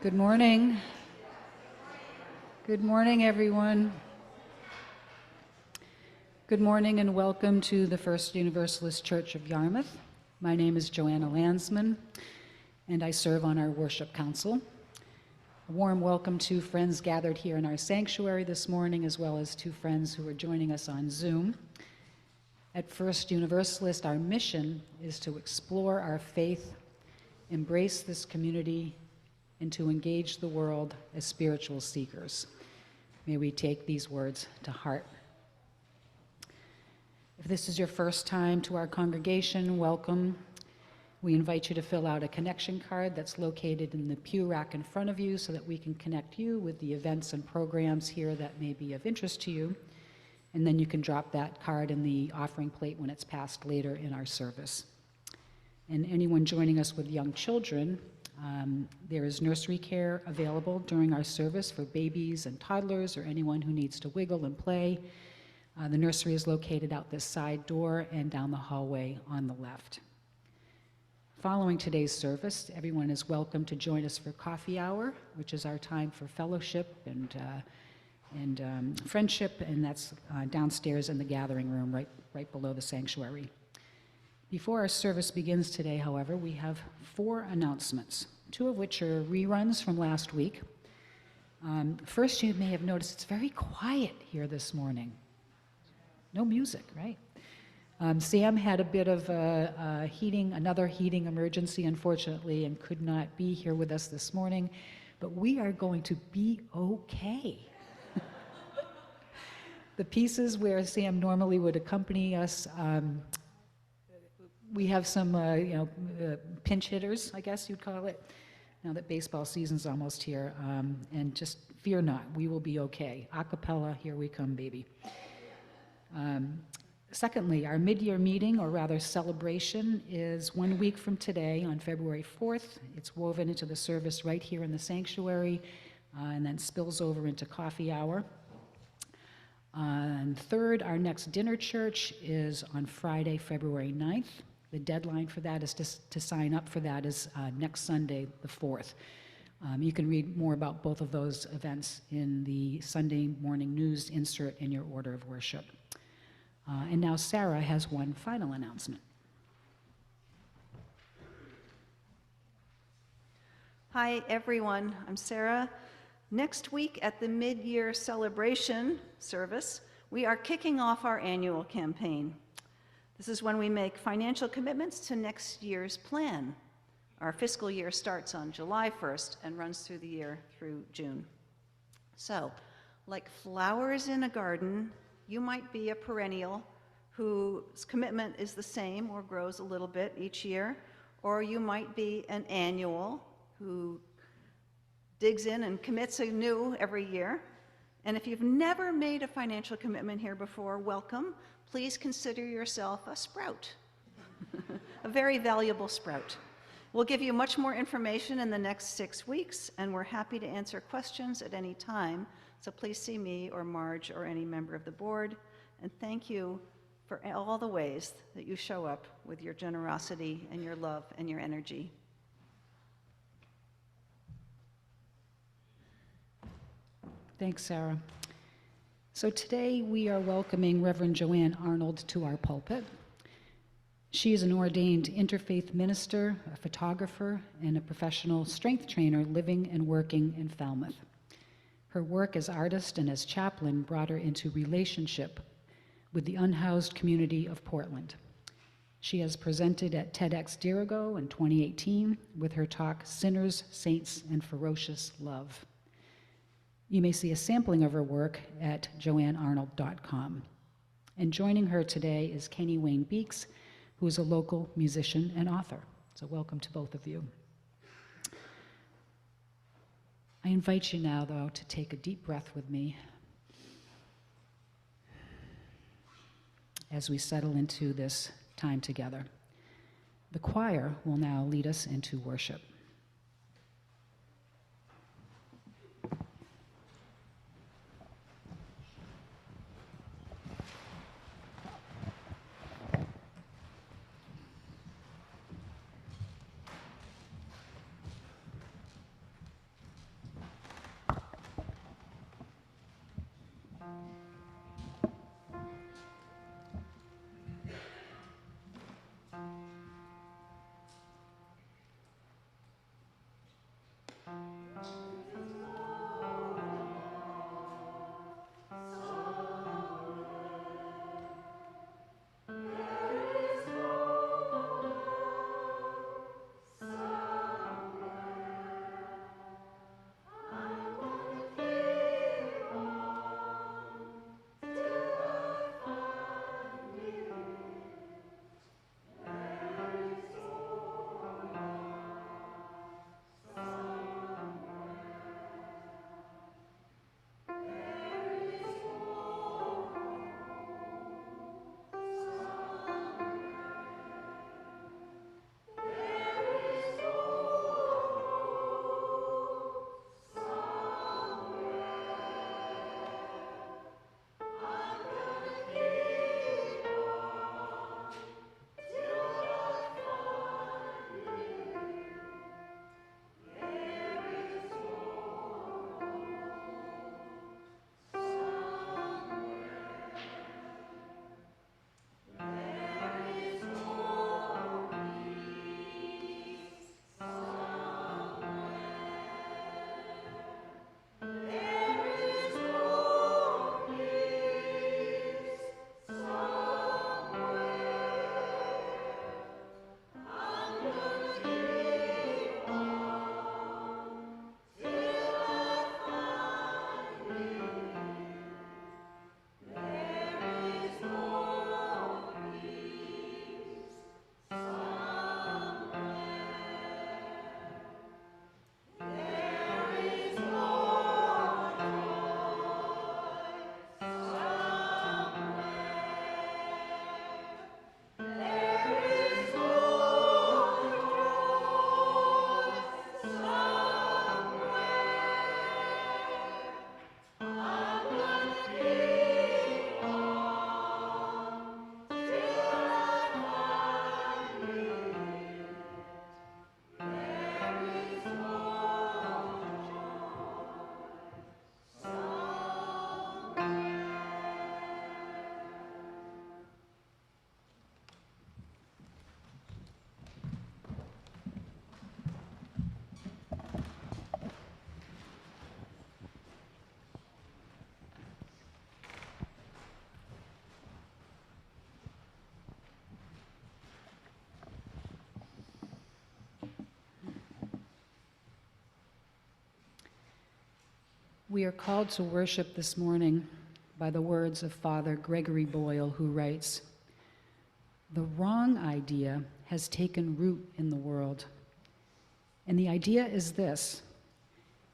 Good morning. Good morning, everyone. Good morning and welcome to the First Universalist Church of Yarmouth. My name is Joanne Landsman, and I serve on our worship council. A warm welcome to friends gathered here in our sanctuary this morning, as well as to friends who are joining us on Zoom. At First Universalist, our mission is to explore our faith, embrace this community, and to engage the world as spiritual seekers. May we take these words to heart. If this is your first time to our congregation, welcome. We invite you to fill out a connection card that's located in the pew rack in front of you so that we can connect you with the events and programs here that may be of interest to you. And then you can drop that card in the offering plate when it's passed later in our service. And anyone joining us with young children, there is nursery care available during our service for babies and toddlers or anyone who needs to wiggle and play. The nursery is located out this side door and down the hallway on the left. Following today's service, everyone is welcome to join us for coffee hour, which is our time for fellowship and friendship, and that's downstairs in the gathering room right below the sanctuary. Before our service begins today, however, we have 4 announcements, 2 of which are reruns from last week. First, you may have noticed it's very quiet here this morning. No music, right? Sam had a bit of another heating emergency, unfortunately, and could not be here with us this morning, but we are going to be okay. The pieces where Sam normally would accompany us, we have some, pinch hitters, I guess you'd call it, now that baseball season's almost here, and just fear not, we will be okay. A cappella, here we come, baby. Secondly, our mid-year meeting, or rather celebration, is 1 week from today on February 4th. It's woven into the service right here in the sanctuary, and then spills over into coffee hour. And third, our next dinner church is on Friday, February 9th. The deadline for that is to sign up for that is next Sunday, the 4th. You can read more about both of those events in the Sunday morning news insert in your order of worship. And now Sarah has one final announcement. Hi, everyone. I'm Sarah. Next week at the mid-year celebration service, we are kicking off our annual campaign. This is when we make financial commitments to next year's plan. Our fiscal year starts on July 1st and runs through the year through June. So, like flowers in a garden, you might be a perennial whose commitment is the same or grows a little bit each year, or you might be an annual who digs in and commits anew every year. And if you've never made a financial commitment here before, welcome. Please consider yourself a sprout, a very valuable sprout. We'll give you much more information in the next 6 weeks, and we're happy to answer questions at any time. So please see me or Marge or any member of the board. And thank you for all the ways that you show up with your generosity and your love and your energy. Thanks, Sarah. So today we are welcoming Reverend Joanne Arnold to our pulpit. She is an ordained interfaith minister, a photographer, and a professional strength trainer living and working in Falmouth. Her work as artist and as chaplain brought her into relationship with the unhoused community of Portland. She has presented at TEDx Dirigo in 2018 with her talk, Sinners, Saints, and Ferocious Love. You may see a sampling of her work at joannearnold.com. And joining her today is Kenny Wayne Beeks, who is a local musician and author. So welcome to both of you. I invite you now, though, to take a deep breath with me as we settle into this time together. The choir will now lead us into worship. We are called to worship this morning by the words of Father Gregory Boyle, who writes, "The wrong idea has taken root in the world. And the idea is this: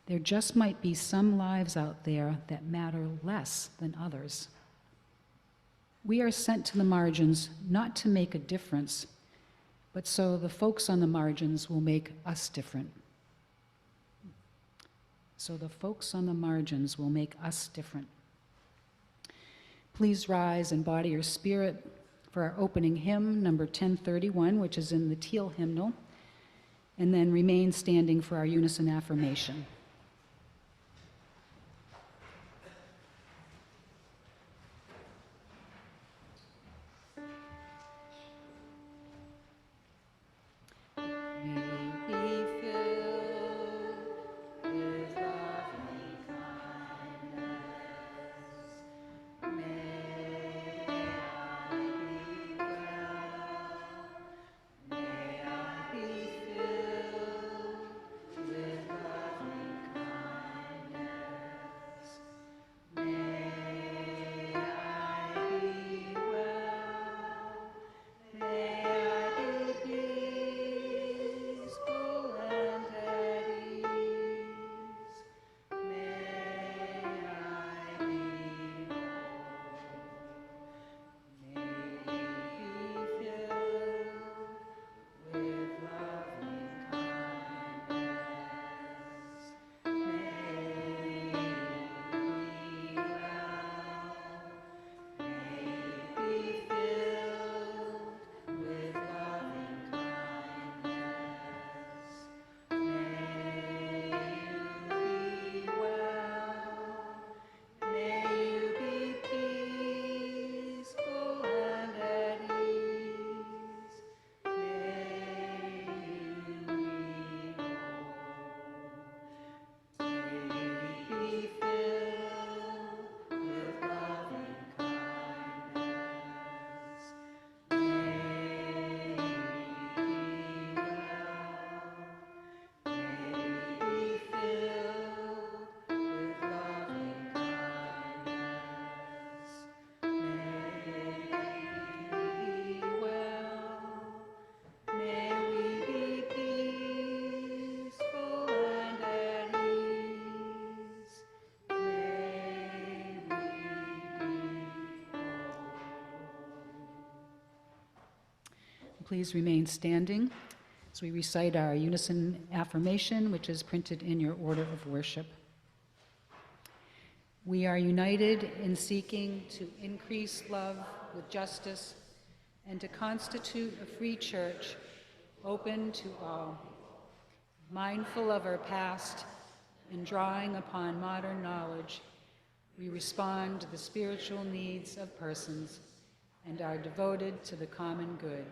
there just might be some lives out there that matter less than others. We are sent to the margins not to make a difference, but so the folks on the margins will make us different. So the folks on the margins will make us different." Please rise and body your spirit for our opening hymn, number 1031, which is in the teal hymnal, and then remain standing for our unison affirmation. Please remain standing as we recite our unison affirmation, which is printed in your order of worship. We are united in seeking to increase love with justice and to constitute a free church open to all. Mindful of our past and drawing upon modern knowledge, we respond to the spiritual needs of persons and are devoted to the common good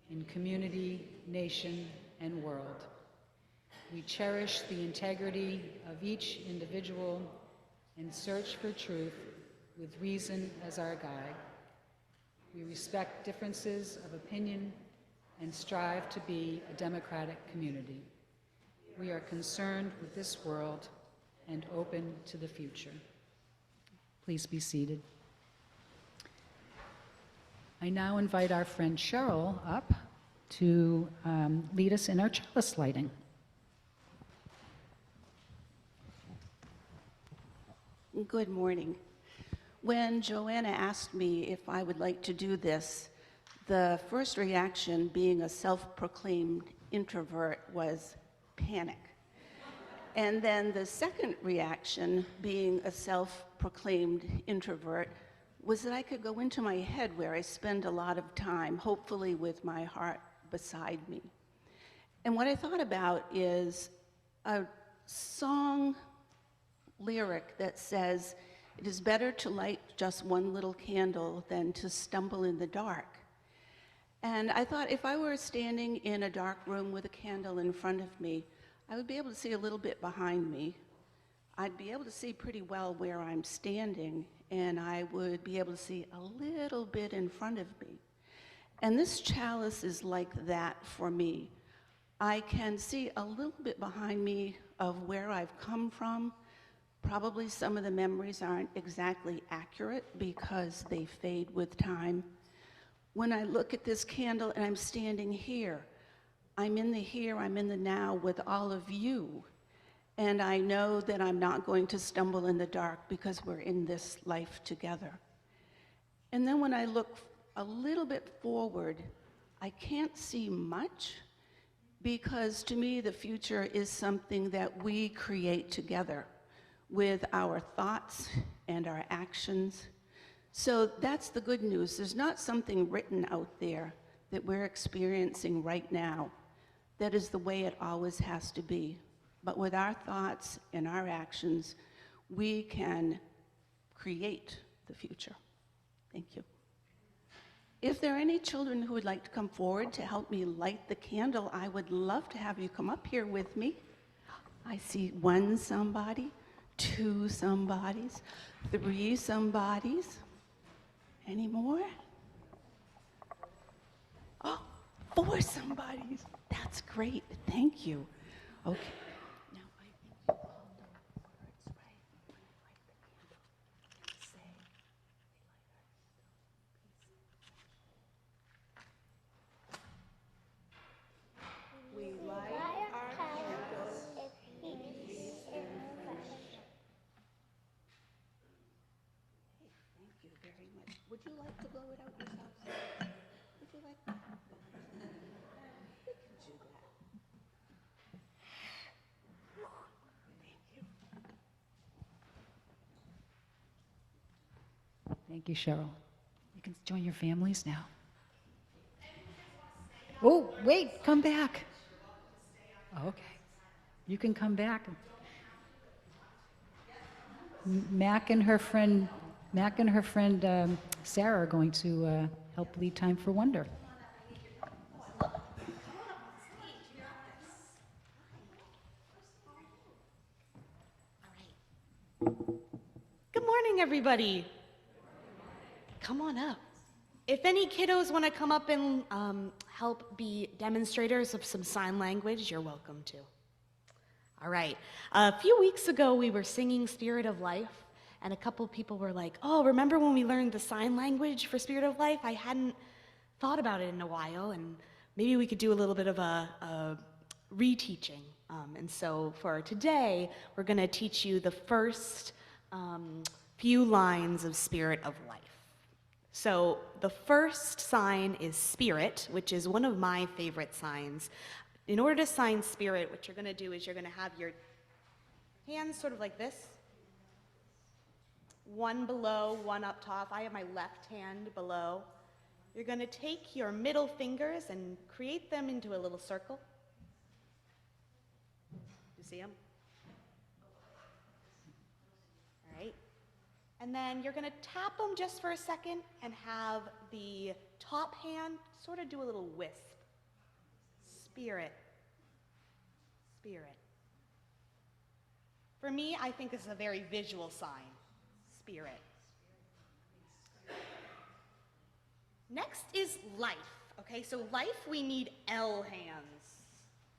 in community, nation, and world. We cherish the integrity of each individual and search for truth with reason as our guide. We respect differences of opinion and strive to be a democratic community. We are concerned with this world and open to the future. Please be seated. I now invite our friend Cheryl up to lead us in our chalice lighting. Good morning. When Joanna asked me if I would like to do this, the first reaction, being a self-proclaimed introvert, was panic. And then the second reaction, being a self-proclaimed introvert, was that I could go into my head where I spend a lot of time, hopefully with my heart beside me. And what I thought about is a song lyric that says, "It is better to light just one little candle than to stumble in the dark." And I thought if I were standing in a dark room with a candle in front of me, I would be able to see a little bit behind me. I'd be able to see pretty well where I'm standing, and I would be able to see a little bit in front of me. And this chalice is like that for me. I can see a little bit behind me of where I've come from, Probably some of the memories aren't exactly accurate because they fade with time. When I look at this candle and I'm standing here, I'm in the here, I'm in the now with all of you. And I know that I'm not going to stumble in the dark because we're in this life together. And then when I look a little bit forward, I can't see much because to me the future is something that we create together with our thoughts and our actions. So that's the good news. There's not something written out there that we're experiencing right now that is the way it always has to be. But with our thoughts and our actions, we can create the future. Thank you. If there are any children who would like to come forward to help me light the candle, I would love to have you come up here with me. I see one somebody, two somebodies, three somebodies. Any more? Oh, four somebodies. That's great. Thank you. Okay. Now I think you all know the words, right? When I light the candle, and say, we light our candles in peace and friendship. Hey, thank you very much. Would you like to blow it out yourself, sir? Would you like that? We can do that. Thank you. Thank you, Cheryl. You can join your families now. Oh, wait, come back. Okay. You can come back. Mac and her friend Sarah are going to help lead Time for Wonder. Good morning, everybody. Come on up. If any kiddos want to come up and help be demonstrators of some sign language, you're welcome to. All right. A few weeks ago, we were singing Spirit of Life, and a couple people were like, oh, remember when we learned the sign language for Spirit of Life? I hadn't thought about it in a while, and maybe we could do a little bit of a reteaching. And so for today, we're going to teach you the first few lines of Spirit of Life. So the first sign is Spirit, which is one of my favorite signs. In order to sign Spirit, what you're going to do is you're going to have your hands sort of like this. One below, one up top. I have my left hand below. You're going to take your middle fingers and create them into a little circle. You see them? All right. And then you're going to tap them just for a second and have the top hand sort of do a little wisp. Spirit. Spirit. For me, I think this is a very visual sign. Spirit. Next is life. Okay, so life, we need L hands.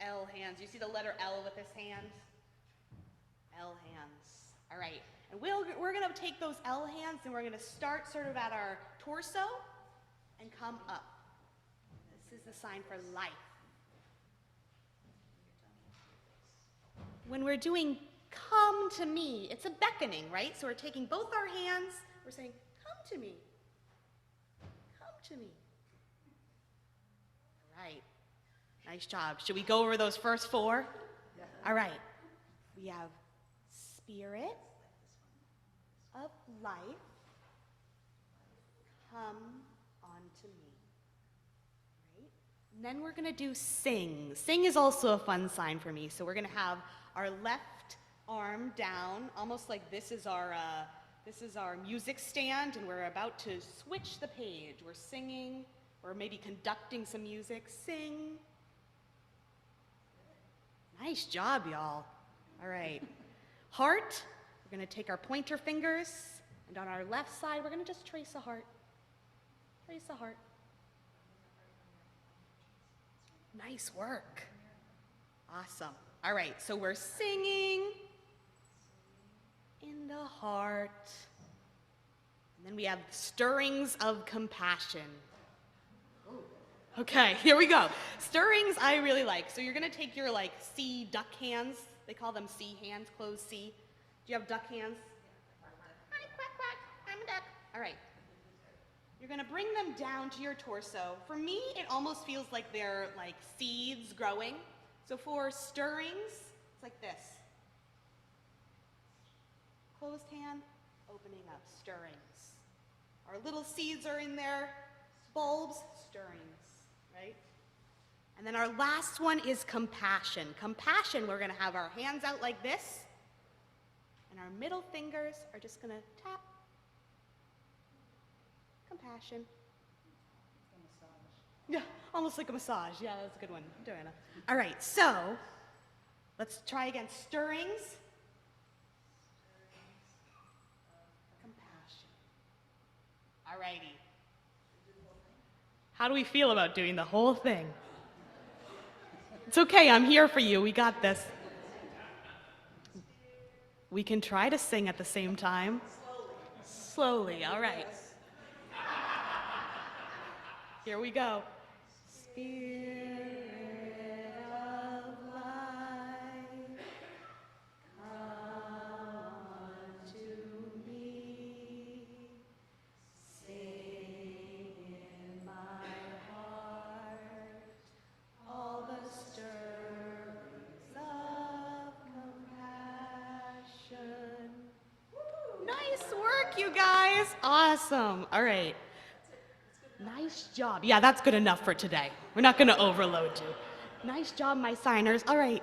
L hands. You see the letter L with this hand? L hands. All right. And we're going to take those L hands and we're going to start sort of at our torso and come up. This is the sign for life. When we're doing come to me, it's a beckoning, right? So we're taking both our hands, we're saying, come to me. Come to me. All right. Nice job. Should we go over those first four? Yeah. All right. We have Spirit of life, come onto me. Right? And then we're going to do sing. Sing is also a fun sign for me. So we're going to have our left arm down, almost like this is our music stand, and we're about to switch the page. We're singing, or maybe conducting some music. Sing. Nice job, y'all. All right. Heart. We're going to take our pointer fingers, and on our left side, we're going to just trace a heart. Trace a heart. Nice work. Awesome. All right, so we're singing. in the heart. And then we have stirrings of compassion. Okay, here we go. Stirrings I really like. So you're gonna take your C duck hands. They call them C hands, closed C. Do you have duck hands? Hi, quack, quack, I'm a duck. All right. You're gonna bring them down to your torso. For me, it almost feels like they're like seeds growing. So for stirrings, it's like this. Closed hand, opening up, stirrings. Our little seeds are in there, bulbs, stirrings, right? And then our last one is compassion. Compassion, we're gonna have our hands out like this, and our middle fingers are just gonna tap. Compassion. Yeah, almost like a massage. Yeah, that's a good one, Joanna. All right, so let's try again. Stirrings. Compassion. All righty. How do we feel about doing the whole thing? It's okay, I'm here for you. We got this. We can try to sing at the same time. Slowly, all right. Here we go. Spirit of life, come unto me. Sing in my heart all the stirrings of compassion. Nice work, you guys. Awesome. All right. Nice job. Yeah, that's good enough for today. We're not going to overload you. Nice job, my signers. All right.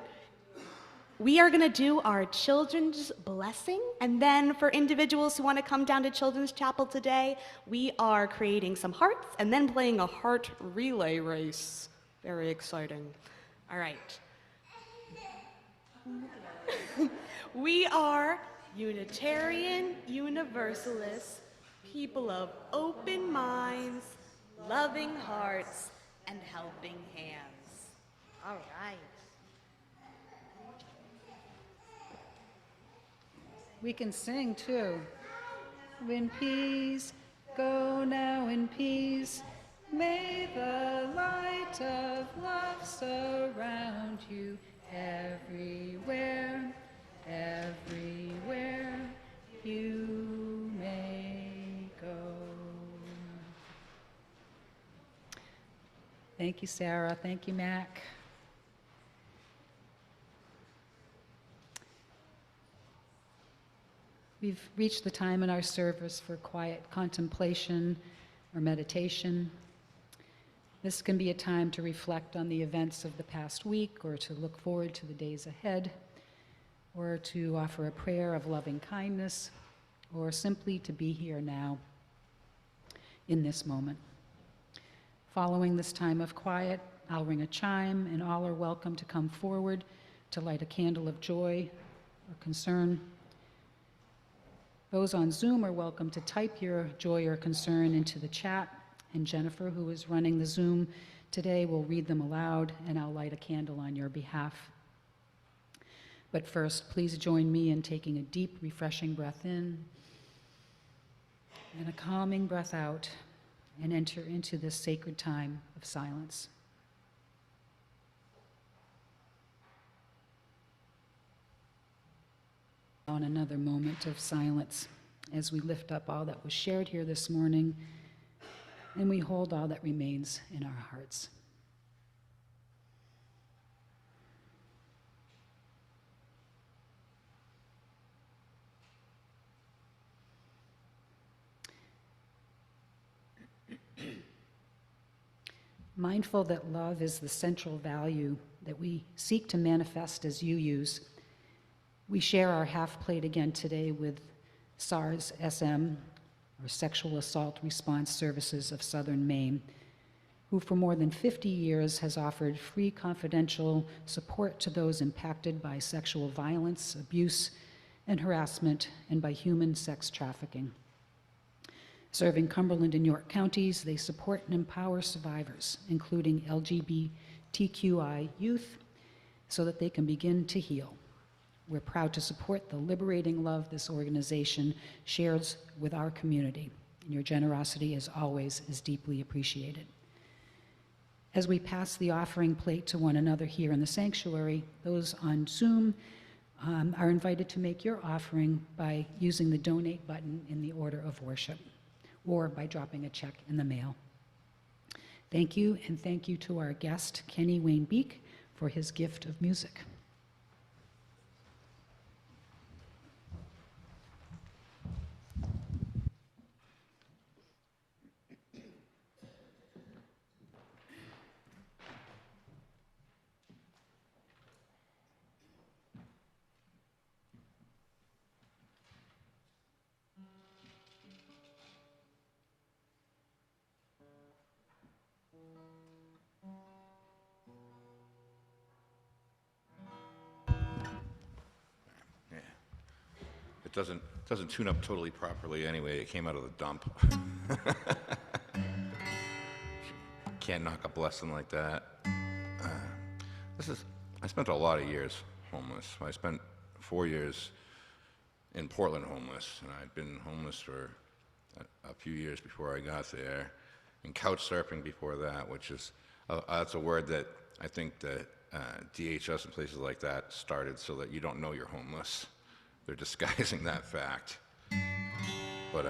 We are going to do our children's blessing. And then for individuals who want to come down to Children's Chapel today, we are creating some hearts and then playing a heart relay race. Very exciting. All right. We are Unitarian Universalists, people of open minds, loving hearts, and helping hands. All right. We can sing too. In peace, go now in peace. May the light of love surround you everywhere, everywhere you may go. Thank you, Sarah. Thank you, Mac. We've reached the time in our service for quiet contemplation or meditation. This can be a time to reflect on the events of the past week, or to look forward to the days ahead, or to offer a prayer of loving kindness, or simply to be here now in this moment. Following this time of quiet, I'll ring a chime, and all are welcome to come forward to light a candle of joy or concern. Those on Zoom are welcome to type your joy or concern into the chat, and Jennifer, who is running the Zoom today, will read them aloud, and I'll light a candle on your behalf. But first, please join me in taking a deep, refreshing breath in and a calming breath out, and enter into this sacred time of silence. On another moment of silence as we lift up all that was shared here this morning, and we hold all that remains in our hearts. Mindful that love is the central value that we seek to manifest as UUs, we share our half plate again today with SARS-SM, or Sexual Assault Response Services of Southern Maine, who for more than 50 years has offered free confidential support to those impacted by sexual violence, abuse, and harassment, and by human sex trafficking. Serving Cumberland and York counties, they support and empower survivors, including LGBTQI youth, so that they can begin to heal, We're proud to support the liberating love this organization shares with our community, and your generosity, as always, is deeply appreciated. As we pass the offering plate to one another here in the sanctuary, those on Zoom are invited to make your offering by using the donate button in the order of worship, or by dropping a check in the mail. Thank you, and thank you to our guest, Kenny Wayne Beeks, for his gift of music. It doesn't tune up totally properly anyway. It came out of the dump. Can't knock a blessing like that. I spent a lot of years homeless. I spent 4 years in Portland homeless, and I'd been homeless for a few years before I got there, and couch surfing before that, which is that's a word that I think that DHS and places like that started so that you don't know you're homeless. They're disguising that fact. But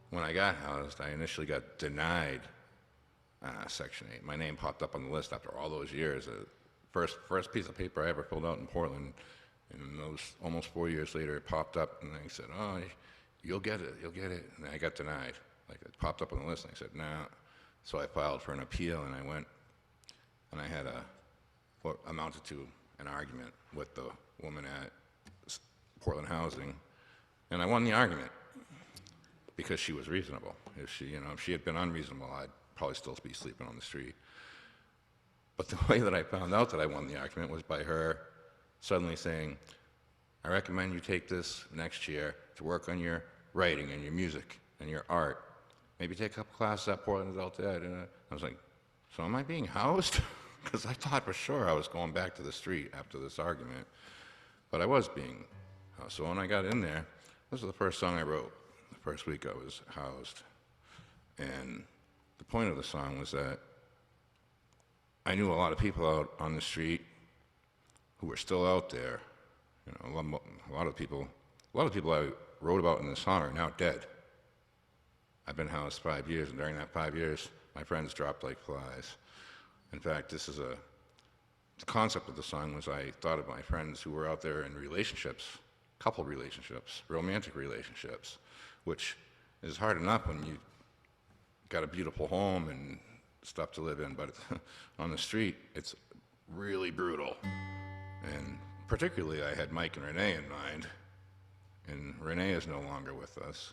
when I got housed, I initially got denied Section 8. My name popped up on the list after all those years. First piece of paper I ever filled out in Portland, and those almost 4 years later, it popped up, and they said, "Oh, you'll get it, you'll get it." And I got denied. Like, it popped up on the list, and I said, "No." So I filed for an appeal, and I went, and I had what amounted to an argument with the woman at Portland Housing, and I won the argument because she was reasonable. If she had been unreasonable, I'd probably still be sleeping on the street. But the way that I found out that I won the argument was by her suddenly saying, "I recommend you take this next year to work on your writing and your music and your art. Maybe take a couple classes at Portland Adult Ed." And I was like, "So am I being housed?" Because I thought for sure I was going back to the street after this argument. But I was being housed. So when I got in there, this was the first song I wrote, the first week I was housed. And the point of the song was that I knew a lot of people out on the street who were still out there. A lot of people I wrote about in this song are now dead. I've been housed 5 years, and during that 5 years, my friends dropped like flies. In fact, the concept of the song was I thought of my friends who were out there in relationships, couple relationships, romantic relationships, which is hard enough when you got a beautiful home and stuff to live in, but on the street, it's really brutal. And particularly, I had Mike and Renee in mind, and Renee is no longer with us.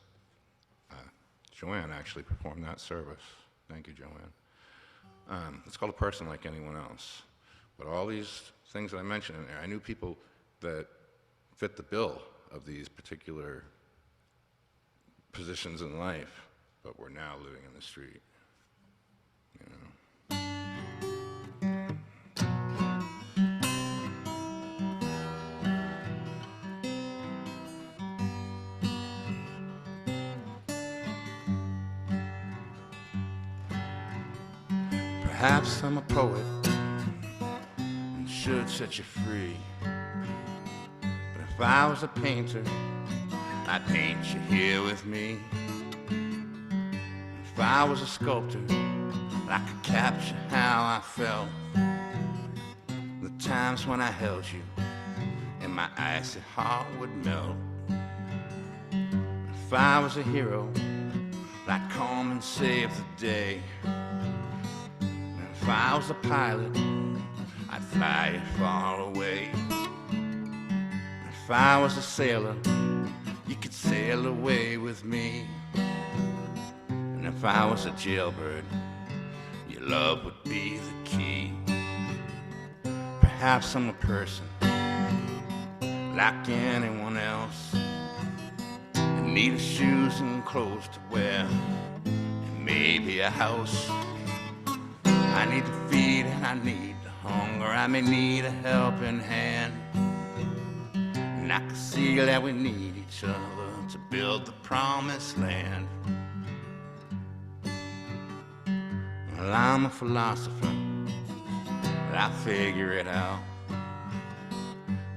Joanne actually performed that service. Thank you, Joanne. It's called A Person Like Anyone Else. But all these things that I mentioned in there, I knew people that fit the bill of these particular positions in life, but were now living in the street. Perhaps I'm a poet and should set you free. But if I was a painter, I'd paint you here with me. If I was a sculptor, I could capture how I felt. The times when I held you and my icy heart would melt. If I was a hero, I'd come and save the day. If I was a pilot, I'd fly it far away. If I was a sailor, you could sail away with me. And if I was a jailbird, your love would be the key. Perhaps I'm a person like anyone else, and need shoes and clothes to wear, and maybe a house. I need to feed and I need to hunger. I may need a helping hand. And I can see that we need each other to build the promised land. Well, I'm a philosopher, but I figure it out.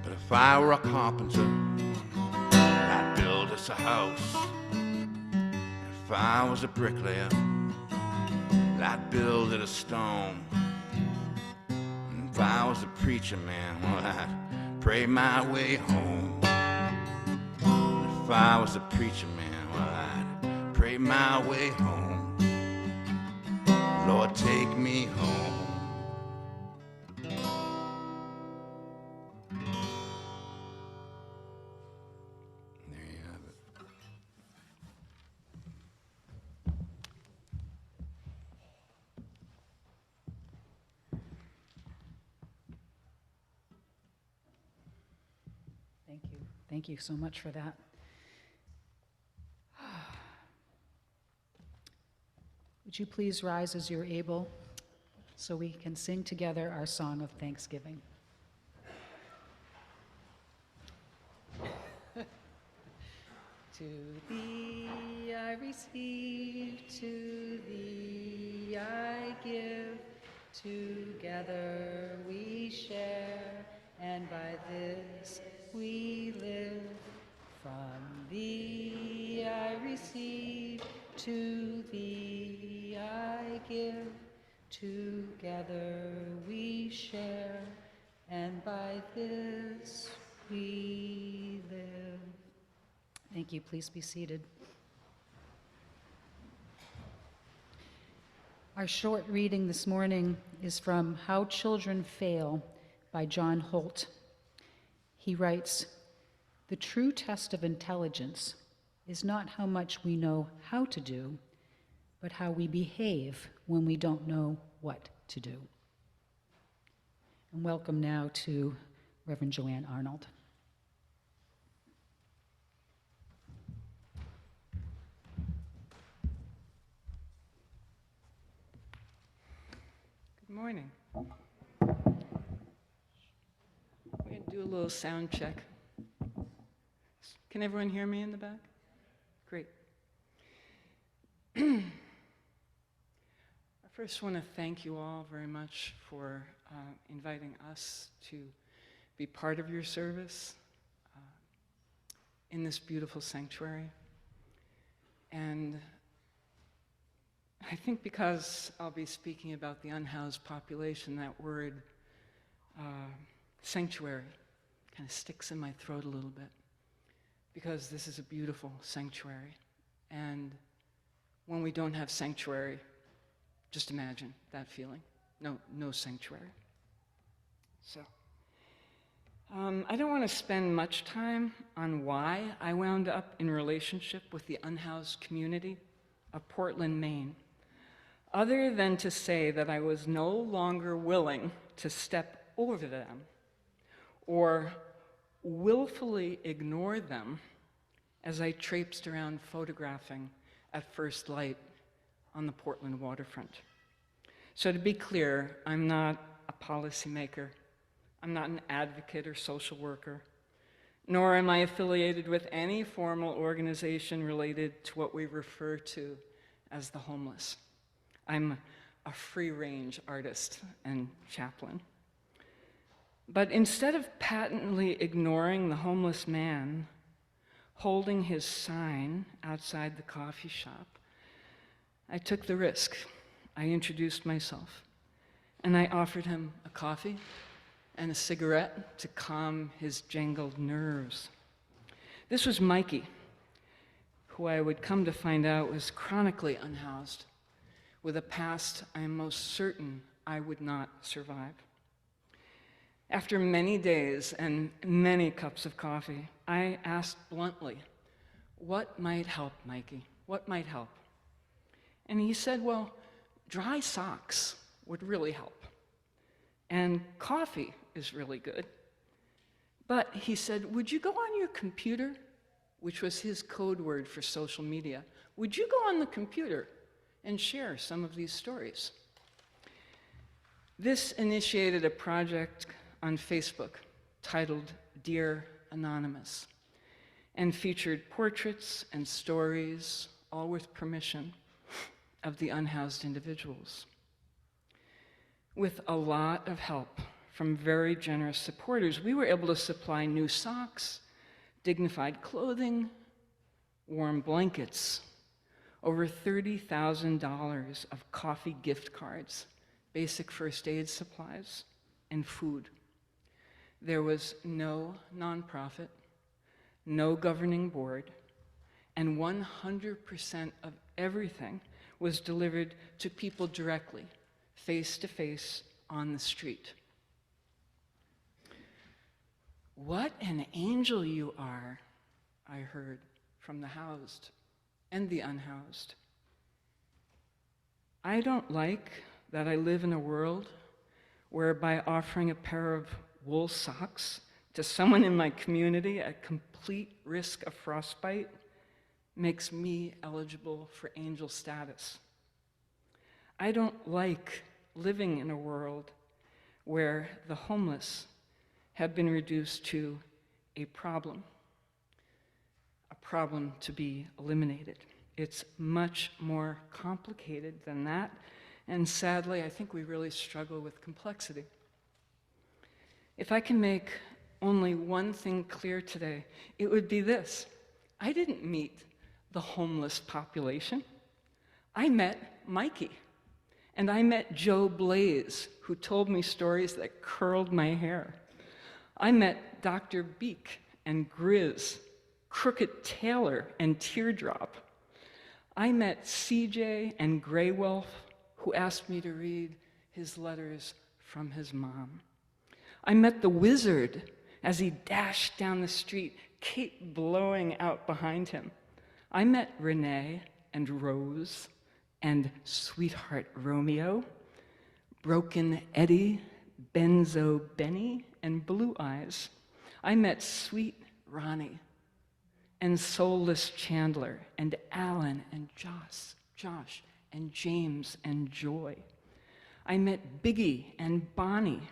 But if I were a carpenter, I'd build us a house. If I was a bricklayer, I'd build it of stone. And if I was a preacher man, well, I'd pray my way home. If I was a preacher man, well, I'd pray my way home. Lord, take me home. There you have it. Thank you. Thank you so much for that. Would you please rise as you're able so we can sing together our song of thanksgiving? To thee I receive, to thee I give, together we share, and by this we live. From thee I receive, to thee I give, together we share, and by this we live. Thank you. Please be seated. Our short reading this morning is from How Children Fail by John Holt. He writes, "The true test of intelligence is not how much we know how to do, but how we behave when we don't know what to do." And welcome now to Reverend Joanne Arnold. Good morning. We're going to do a little sound check. Can everyone hear me in the back? Great. I first want to thank you all very much for inviting us to be part of your service in this beautiful sanctuary. And I think because I'll be speaking about the unhoused population, that word sanctuary kind of sticks in my throat a little bit, because this is a beautiful sanctuary. And when we don't have sanctuary, just imagine that feeling. No sanctuary. So I don't want to spend much time on why I wound up in relationship with the unhoused community of Portland, Maine, other than to say that I was no longer willing to step over them or willfully ignore them as I traipsed around photographing at first light on the Portland waterfront. So to be clear, I'm not a policymaker. I'm not an advocate or social worker, nor am I affiliated with any formal organization related to what we refer to as the homeless. I'm a free-range artist and chaplain. But instead of patently ignoring the homeless man holding his sign outside the coffee shop, I took the risk. I introduced myself, and I offered him a coffee and a cigarette to calm his jangled nerves. This was Mikey, who I would come to find out was chronically unhoused, with a past I am most certain I would not survive. After many days and many cups of coffee, I asked bluntly, "What might help, Mikey? What might help?" And he said, "Well, dry socks would really help. And coffee is really good." But he said, "Would you go on your computer?" Which was his code word for social media. "Would you go on the computer and share some of these stories?" This initiated a project on Facebook titled Dear anonymous, and featured portraits and stories, all with permission, of the unhoused individuals. With a lot of help from very generous supporters, we were able to supply new socks, dignified clothing, warm blankets, over $30,000 of coffee gift cards, basic first aid supplies, and food. There was no nonprofit, no governing board, and 100% of everything was delivered to people directly, face to face on the street. "What an angel you are," I heard from the housed and the unhoused. I don't like that I live in a world where by offering a pair of wool socks to someone in my community at complete risk of frostbite makes me eligible for angel status. I don't like living in a world where the homeless have been reduced to a problem to be eliminated. It's much more complicated than that, and sadly, I think we really struggle with complexity. If I can make only one thing clear today, it would be this: I didn't meet the homeless population. I met Mikey, and I met Joe Blaze, who told me stories that curled my hair. I met Dr. Beek and Grizz, Crooked Taylor and Teardrop. I met CJ and Grey Wolf, who asked me to read his letters from his mom. I met the wizard as he dashed down the street, cape blowing out behind him. I met Renee and Rose and Sweetheart Romeo, Broken Eddie, Benzo Benny, and Blue Eyes. I met Sweet Ronnie and Soulless Chandler and Alan and Josh and James and Joy. I met Biggie and Bonnie.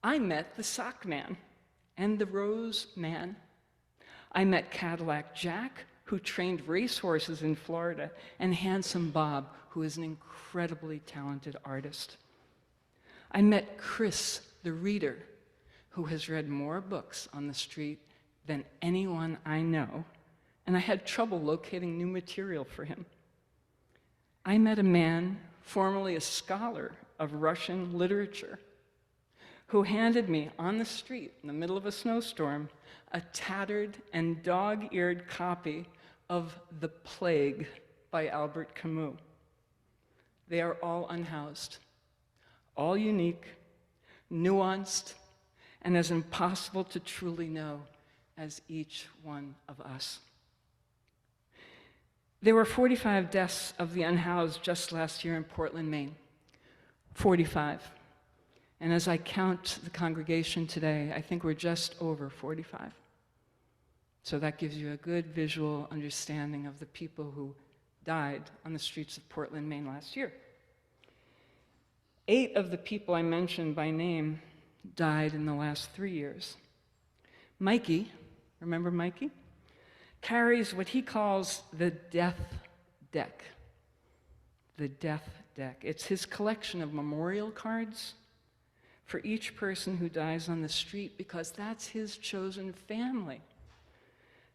I met the Sock Man and the Rose Man. I met Cadillac Jack, who trained racehorses in Florida, and Handsome Bob, who is an incredibly talented artist. I met Chris, the reader, who has read more books on the street than anyone I know, and I had trouble locating new material for him. I met a man, formerly a scholar of Russian literature, who handed me on the street in the middle of a snowstorm a tattered and dog-eared copy of The Plague by Albert Camus. They are all unhoused, all unique, nuanced, and as impossible to truly know as each one of us. There were 45 deaths of the unhoused just last year in Portland, Maine. 45. And as I count the congregation today, I think we're just over 45. So that gives you a good visual understanding of the people who died on the streets of Portland, Maine last year. 8 of the people I mentioned by name died in the last 3 years. Mikey, remember Mikey? Carries what he calls the death deck. The death deck. It's his collection of memorial cards for each person who dies on the street, because that's his chosen family.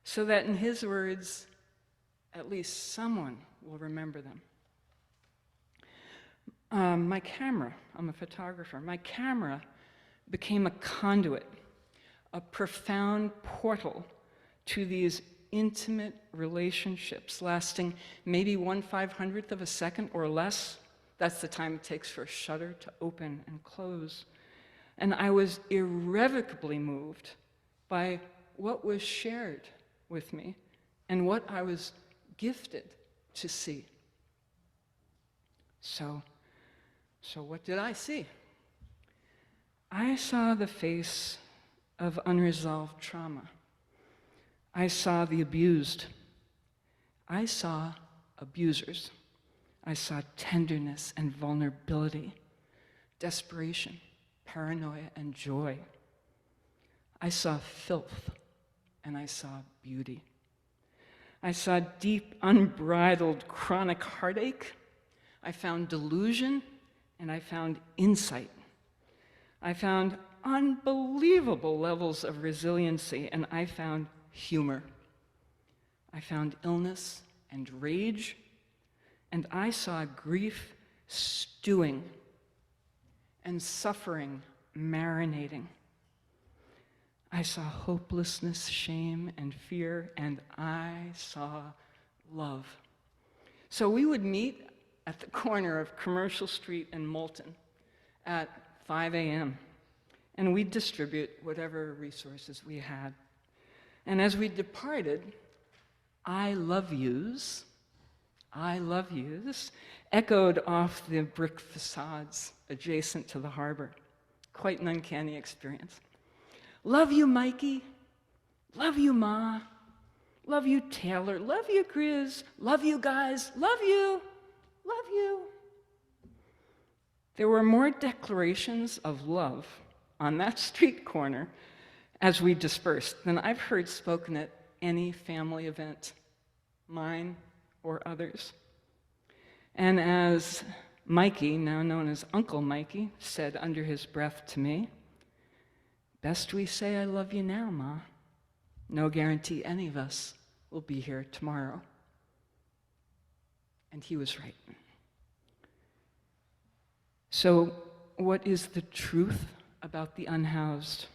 So that, in his words, at least someone will remember them. My camera, I'm a photographer, my camera became a conduit, a profound portal to these intimate relationships lasting maybe 1/500th of a second or less. That's the time it takes for a shutter to open and close. And I was irrevocably moved by what was shared with me and what I was gifted to see. So what did I see? I saw the face of unresolved trauma. I saw the abused. I saw abusers. I saw tenderness and vulnerability, desperation, paranoia, and joy. I saw filth and I saw beauty. I saw deep, unbridled, chronic heartache. I found delusion, and I found insight. I found unbelievable levels of resiliency, and I found humor. I found illness and rage, and I saw grief stewing and suffering marinating. I saw hopelessness, shame, and fear, and I saw love. So we would meet at the corner of Commercial Street and Moulton at 5 a.m., and we'd distribute whatever resources we had. And as we departed, I love yous echoed off the brick facades adjacent to the harbor. Quite an uncanny experience. Love you, Mikey. Love you, Ma. Love you, Taylor. Love you, Grizz. Love you, guys. Love you. Love you. There were more declarations of love on that street corner as we dispersed than I've heard spoken at any family event, mine or others. And as Mikey, now known as Uncle Mikey, said under his breath to me, "Best we say I love you now, Ma. No guarantee any of us will be here tomorrow." And he was right. So, what is the truth about the unhoused?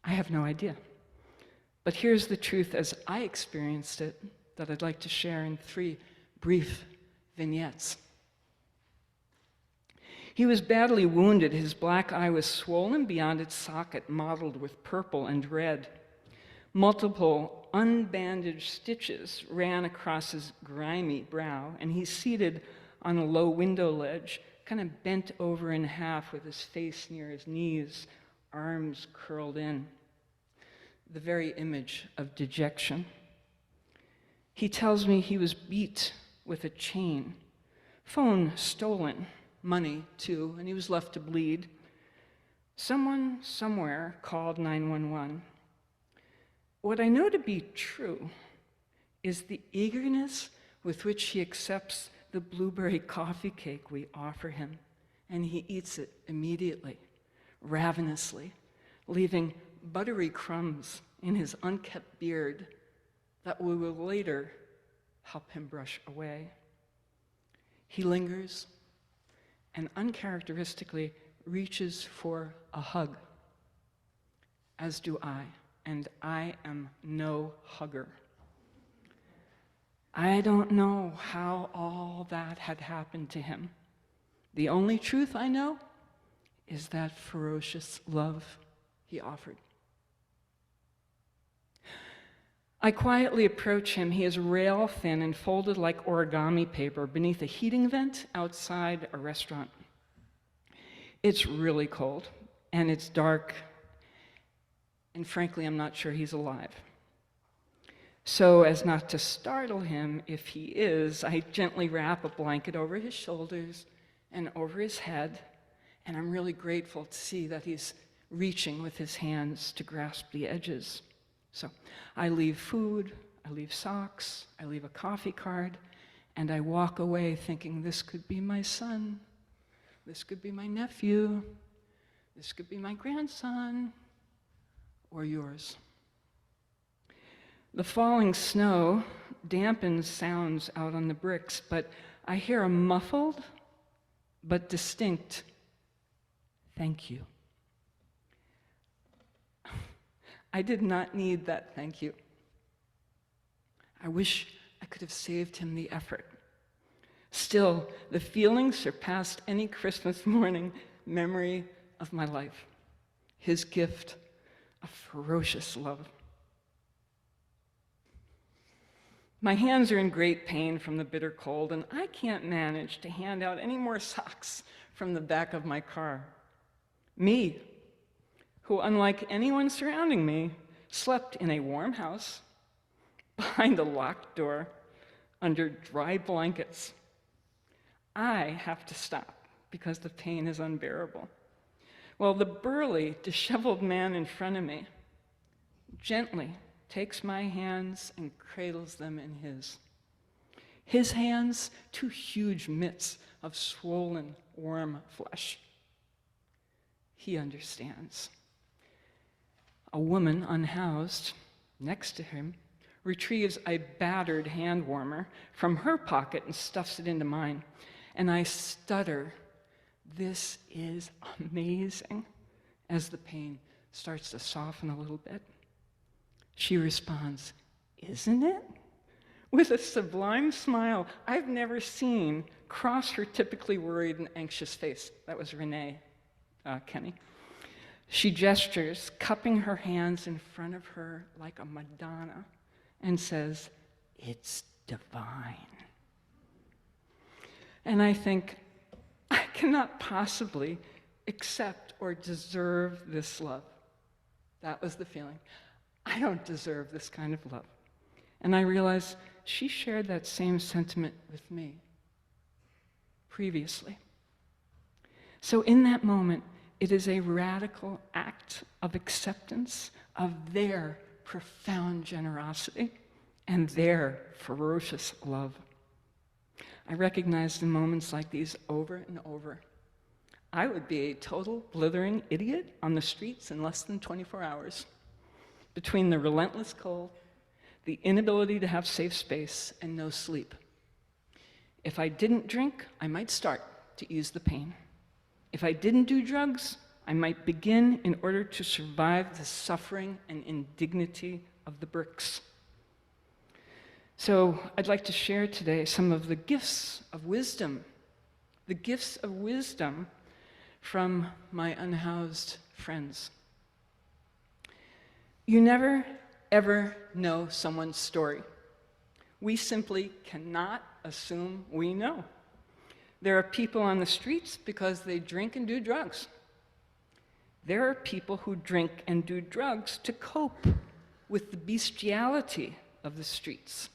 I have no idea. But here's the truth as I experienced it that I'd like to share in 3 brief vignettes. He was badly wounded. His black eye was swollen beyond its socket, mottled with purple and red. Multiple unbandaged stitches ran across his grimy brow, and he's seated on a low window ledge, kind of bent over in half with his face near his knees, arms curled in. The very image of dejection. He tells me he was beat with a chain, phone stolen, money too, and he was left to bleed. Someone somewhere called 911. What I know to be true is the eagerness with which he accepts the blueberry coffee cake we offer him, and he eats it immediately, ravenously, leaving buttery crumbs in his unkempt beard that we will later help him brush away. He lingers and uncharacteristically reaches for a hug, as do I, and I am no hugger. I don't know how all that had happened to him. The only truth I know is that ferocious love he offered. I quietly approach him. He is rail thin and folded like origami paper beneath a heating vent outside a restaurant. It's really cold, and it's dark, and frankly, I'm not sure he's alive. So as not to startle him, if he is, I gently wrap a blanket over his shoulders and over his head, and I'm really grateful to see that he's reaching with his hands to grasp the edges. So I leave food, I leave socks, I leave a coffee card, and I walk away thinking this could be my son, this could be my nephew, this could be my grandson, or yours. The falling snow dampens sounds out on the bricks, but I hear a muffled but distinct thank you. I did not need that thank you. I wish I could have saved him the effort. Still, the feeling surpassed any Christmas morning memory of my life. His gift of ferocious love. My hands are in great pain from the bitter cold, and I can't manage to hand out any more socks from the back of my car. Me, who, unlike anyone surrounding me, slept in a warm house, behind a locked door, under dry blankets. I have to stop because the pain is unbearable. Well, the burly, disheveled man in front of me gently takes my hands and cradles them in his. His hands, two huge mitts of swollen, warm flesh. He understands. A woman, unhoused, next to him, retrieves a battered hand warmer from her pocket and stuffs it into mine. And I stutter, "This is amazing," as the pain starts to soften a little bit. She responds, "Isn't it?" with a sublime smile I've never seen cross her typically worried and anxious face. That was Renee, Kenny. She gestures, cupping her hands in front of her like a Madonna, and says, "It's divine." And I think, I cannot possibly accept or deserve this love. That was the feeling. I don't deserve this kind of love. And I realize she shared that same sentiment with me previously. So in that moment, it is a radical act of acceptance of their profound generosity and their ferocious love. I recognized in moments like these over and over. I would be a total blithering idiot on the streets in less than 24 hours. Between the relentless cold, the inability to have safe space, and no sleep. If I didn't drink, I might start to ease the pain. If I didn't do drugs, I might begin in order to survive the suffering and indignity of the bricks. So I'd like to share today some of the gifts of wisdom from my unhoused friends. You never, ever know someone's story. We simply cannot assume we know. There are people on the streets because they drink and do drugs. There are people who drink and do drugs to cope with the bestiality of the streets.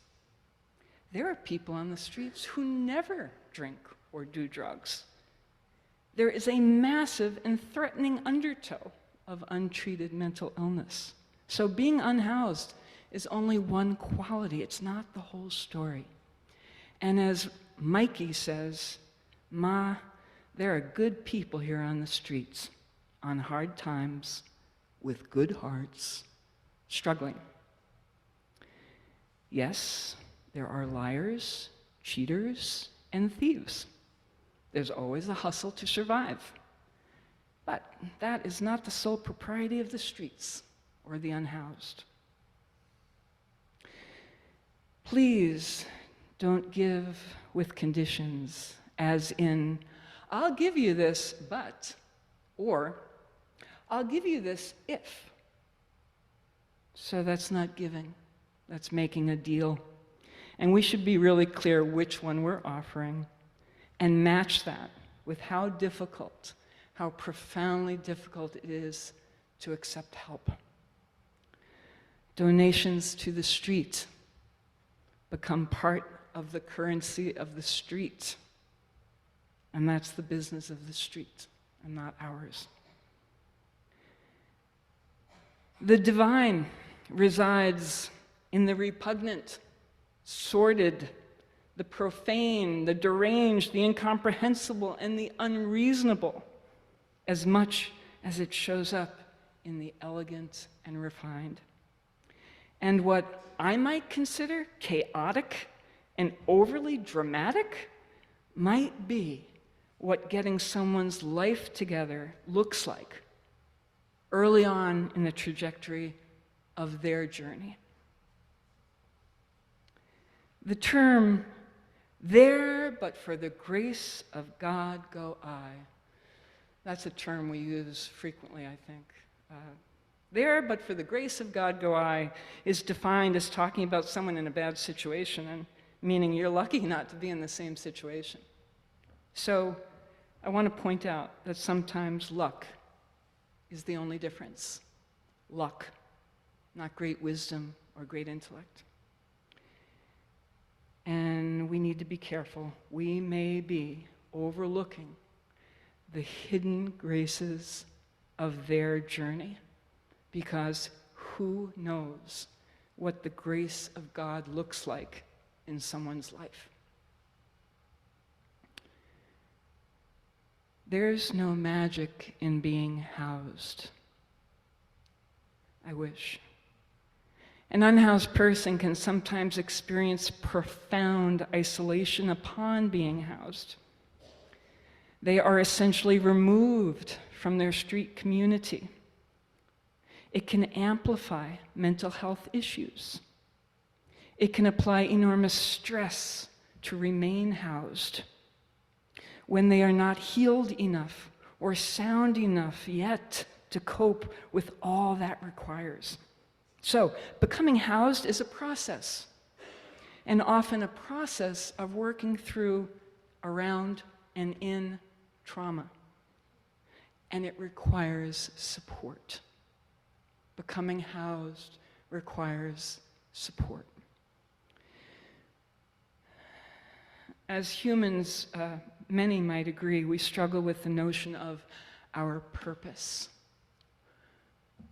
There are people on the streets who never drink or do drugs. There is a massive and threatening undertow of untreated mental illness. So being unhoused is only one quality. It's not the whole story. And as Mikey says, "Ma, there are good people here on the streets, on hard times, with good hearts, struggling." Yes, there are liars, cheaters, and thieves. There's always a hustle to survive. But that is not the sole propriety of the streets or the unhoused. Please don't give with conditions, as in, "I'll give you this, but," or "I'll give you this if." So that's not giving, that's making a deal. And we should be really clear which one we're offering and match that with how difficult, how profoundly difficult it is to accept help. Donations to the street become part of the currency of the street. And that's the business of the street and not ours. The divine resides in the repugnant, sordid, the profane, the deranged, the incomprehensible, and the unreasonable, as much as it shows up in the elegant and refined. And what I might consider chaotic and overly dramatic might be what getting someone's life together looks like early on in the trajectory of their journey. The term, "there but for the grace of God go I," that's a term we use frequently, I think. There but for the grace of God go I is defined as talking about someone in a bad situation, and meaning you're lucky not to be in the same situation. So I want to point out that sometimes luck is the only difference. Luck, not great wisdom or great intellect. And we need to be careful. We may be overlooking the hidden graces of their journey, because who knows what the grace of God looks like in someone's life? There's no magic in being housed. I wish. An unhoused person can sometimes experience profound isolation upon being housed. They are essentially removed from their street community. It can amplify mental health issues. It can apply enormous stress to remain housed when they are not healed enough or sound enough yet to cope with all that requires. So, becoming housed is a process, and often a process of working through, around, and in trauma. And it requires support. Becoming housed requires support. As humans, many might agree, we struggle with the notion of our purpose.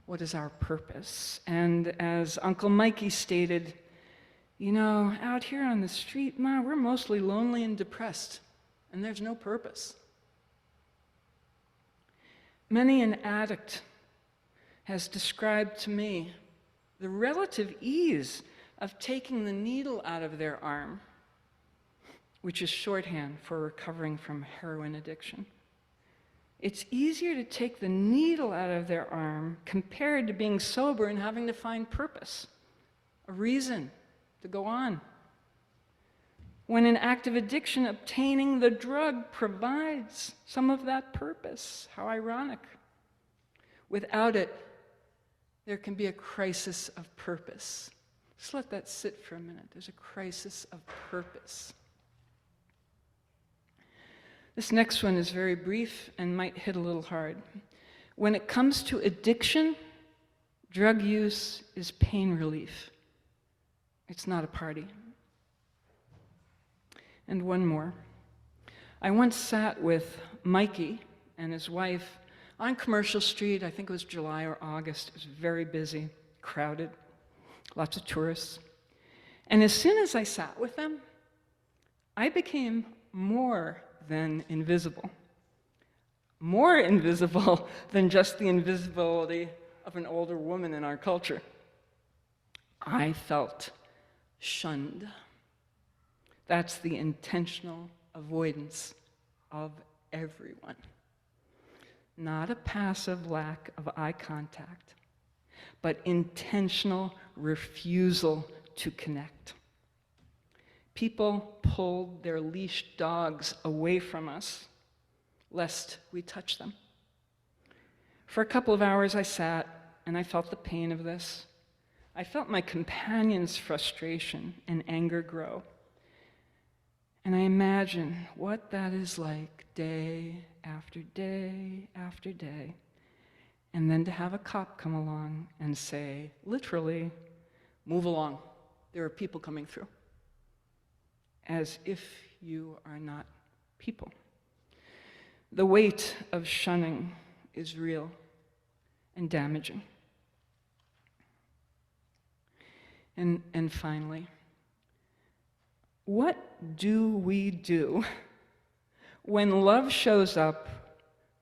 What is our purpose? And as Uncle Mikey stated, you know, out here on the street, Ma, we're mostly lonely and depressed, and there's no purpose. Many an addict has described to me the relative ease of taking the needle out of their arm, which is shorthand for recovering from heroin addiction. It's easier to take the needle out of their arm compared to being sober and having to find purpose, a reason to go on. When in active addiction, obtaining the drug provides some of that purpose. How ironic. Without it, there can be a crisis of purpose. Just let that sit for a minute. There's a crisis of purpose. This next one is very brief and might hit a little hard. When it comes to addiction, drug use is pain relief. It's not a party. And one more. I once sat with Mikey and his wife on Commercial Street. I think it was July or August. It was very busy, crowded, lots of tourists. And as soon as I sat with them, I became more than invisible. More invisible than just the invisibility of an older woman in our culture. I felt shunned. That's the intentional avoidance of everyone. Not a passive lack of eye contact, but intentional refusal to connect. People pulled their leashed dogs away from us, lest we touch them. For a couple of hours I sat, and I felt the pain of this. I felt my companion's frustration and anger grow. And I imagine what that is like day after day after day. And then to have a cop come along and say, literally, move along. There are people coming through. As if you are not people. The weight of shunning is real and damaging. And finally, what do we do when love shows up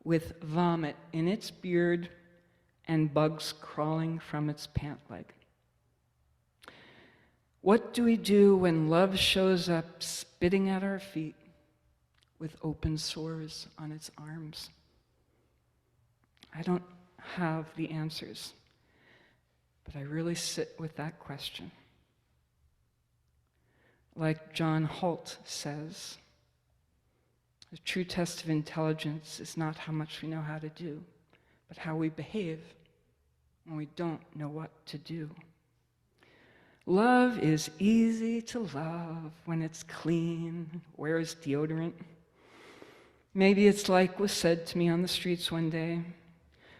with vomit in its beard and bugs crawling from its pant leg? What do we do when love shows up spitting at our feet with open sores on its arms? I don't have the answers, but I really sit with that question. Like John Holt says, the true test of intelligence is not how much we know how to do, but how we behave when we don't know what to do. Love is easy to love when it's clean, wears deodorant. Maybe it's like was said to me on the streets one day.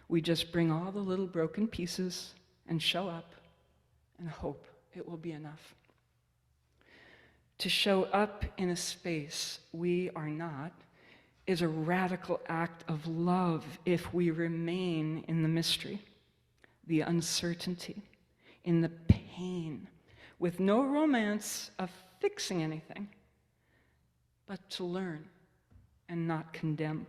We just bring all the little broken pieces and show up and hope it will be enough. To show up in a space we are not is a radical act of love if we remain in the mystery, the uncertainty, in the pain, with no romance of fixing anything, but to learn and not condemn,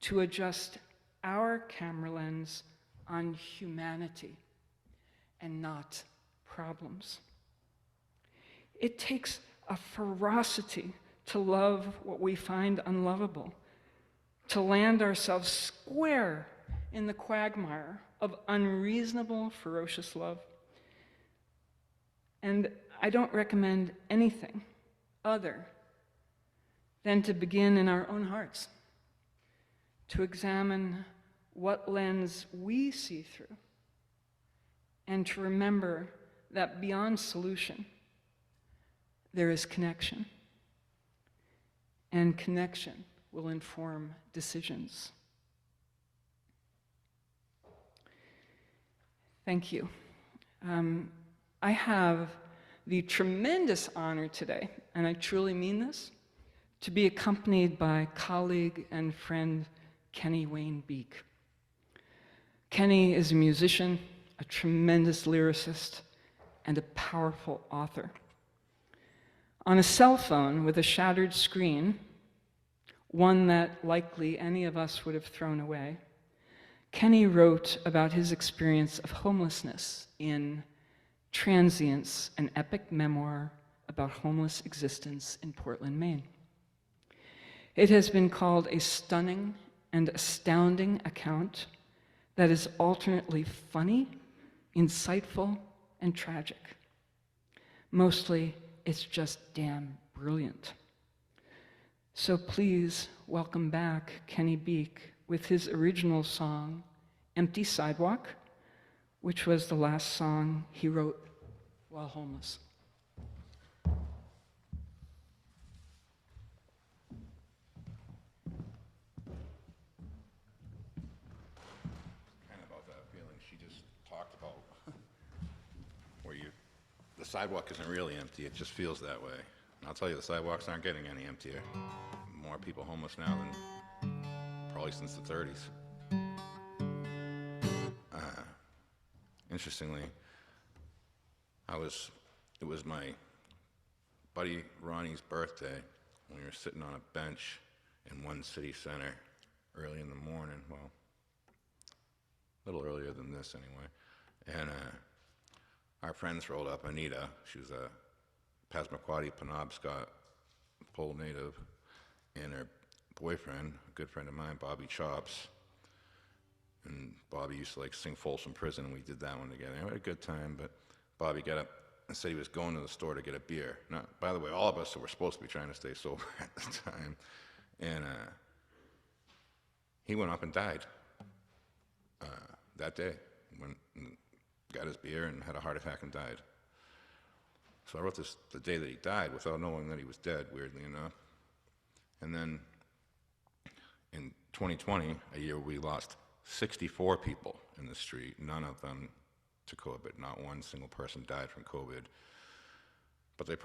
to adjust our camera lens on humanity and not problems. It takes a ferocity to love what we find unlovable, to land ourselves square in the quagmire of unreasonable, ferocious love. And I don't recommend anything other than to begin in our own hearts, to examine what lens we see through, and to remember that beyond solution, there is connection. And connection will inform decisions. Thank you. I have the tremendous honor today, and I truly mean this, to be accompanied by colleague and friend Kenny Wayne Beeks. Kenny is a musician, a tremendous lyricist, and a powerful author. On a cell phone with a shattered screen, one that likely any of us would have thrown away, Kenny wrote about his experience of homelessness in Transience, an epic memoir about homeless existence in Portland, Maine. It has been called a stunning and astounding account that is alternately funny, insightful, and tragic. Mostly, it's just damn brilliant. So please welcome back Kenny Beeks with his original song, Empty Sidewalk, which was the last song he wrote while homeless. Kind of about that feeling she just talked about, where the sidewalk isn't really empty, it just feels that way. And I'll tell you, the sidewalks aren't getting any emptier. More people homeless now than probably since the 30s. Interestingly, it was my buddy Ronnie's birthday when we were sitting on a bench in one city center early in the morning, well, a little earlier than this anyway, and our friends rolled up. Anita, she was a Passamaquoddy Penobscot Pole native, and her boyfriend, a good friend of mine, Bobby Chops. And Bobby used to like sing Folsom Prison, and we did that one together. We had a good time, but Bobby got up and said he was going to the store to get a beer. Now, by the way, all of us were supposed to be trying to stay sober at the time. And he went up and died that day. He went and got his beer and had a heart attack and died. So I wrote this the day that he died without knowing that he was dead, weirdly enough. And then in 2020, a year we lost 64 people in the street, none of them to COVID. Not one single person died from COVID. But a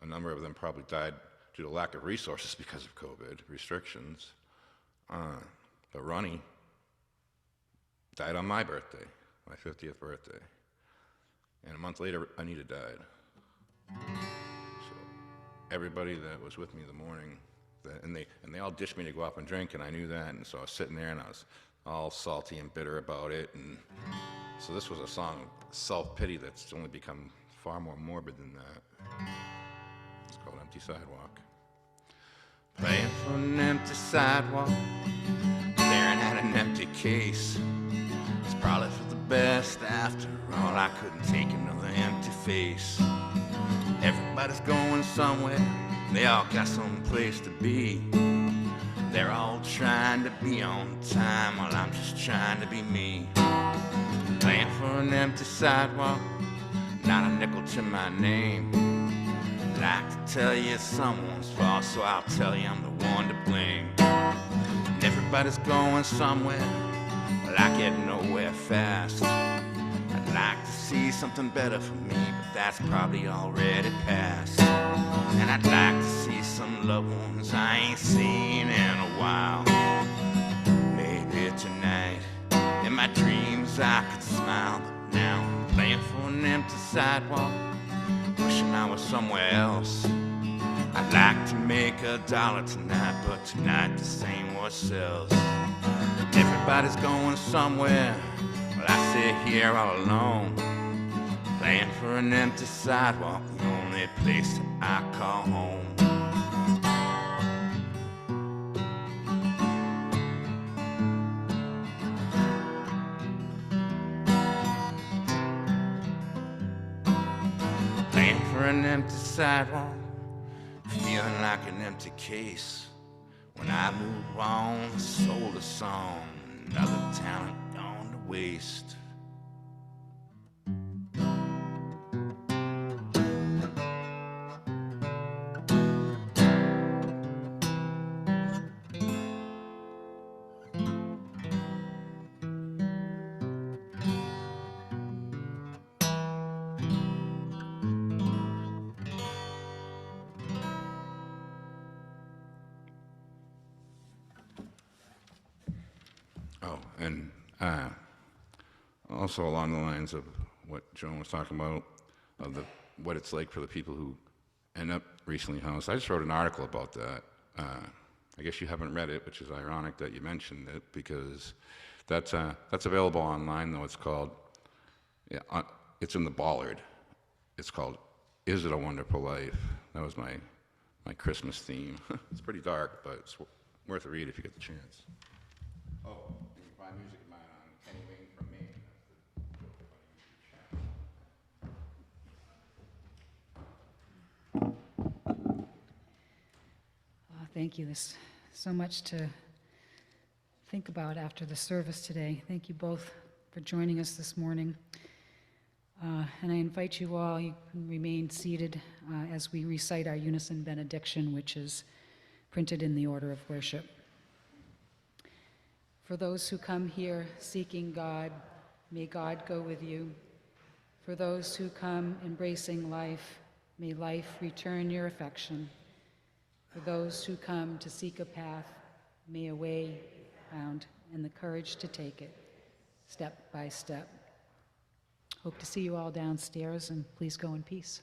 number of them probably died due to lack of resources because of COVID restrictions. But Ronnie died on my birthday, my 50th birthday. And a month later, Anita died. So everybody that was with me the morning, and they all dished me to go up and drink, and I knew that, and so I was sitting there and I was all salty and bitter about it, and so this was a song of self-pity that's only become far more morbid than that. It's called Empty Sidewalk. Playing for an empty sidewalk, staring at an empty case. It's probably for the best after all, I couldn't take another empty face. Everybody's going somewhere, they all got some place to be. They're all trying to be on time while I'm just trying to be me. Playing for an empty sidewalk, not a nickel to my name. Like to tell you it's someone's fault, so I'll tell you I'm the one to blame. And everybody's going somewhere, well I get nowhere fast. I'd like to see something better for me, but that's probably already past. And I'd like to see some loved ones I ain't seen in a while. Maybe tonight, in my dreams I could smile, but Now I'm playing for an empty sidewalk, wishing I was somewhere else. I'd like to make $1 tonight, but tonight this ain't what sells. Everybody's going somewhere, while I sit here all alone, playing for an empty sidewalk, the only place that I call home. Playing for an empty sidewalk, feeling like an empty case. When I move on, sold a song, another talent gone to waste. Oh, and also along the lines of what Joan was talking about, of what it's like for the people who end up recently housed. I just wrote an article about that. I guess you haven't read it, which is ironic that you mentioned it, because that's available online, though. It's called, it's in the Bollard. It's called "Is It a Wonderful Life?" That was my Christmas theme. It's pretty dark, but it's worth a read if you get the chance. Oh, you can find music of mine on Kenny Wayne from Maine. That's the joke about a YouTube channel. Thank you. There's so much to think about after the service today. Thank you both for joining us this morning. And I invite you all, you can remain seated as we recite our unison benediction, which is printed in the order of worship. For those who come here seeking God, may God go with you. For those who come embracing life, may life return your affection. For those who come to seek a path, may a way be found and the courage to take it, step by step. Hope to see you all downstairs, and please go in peace.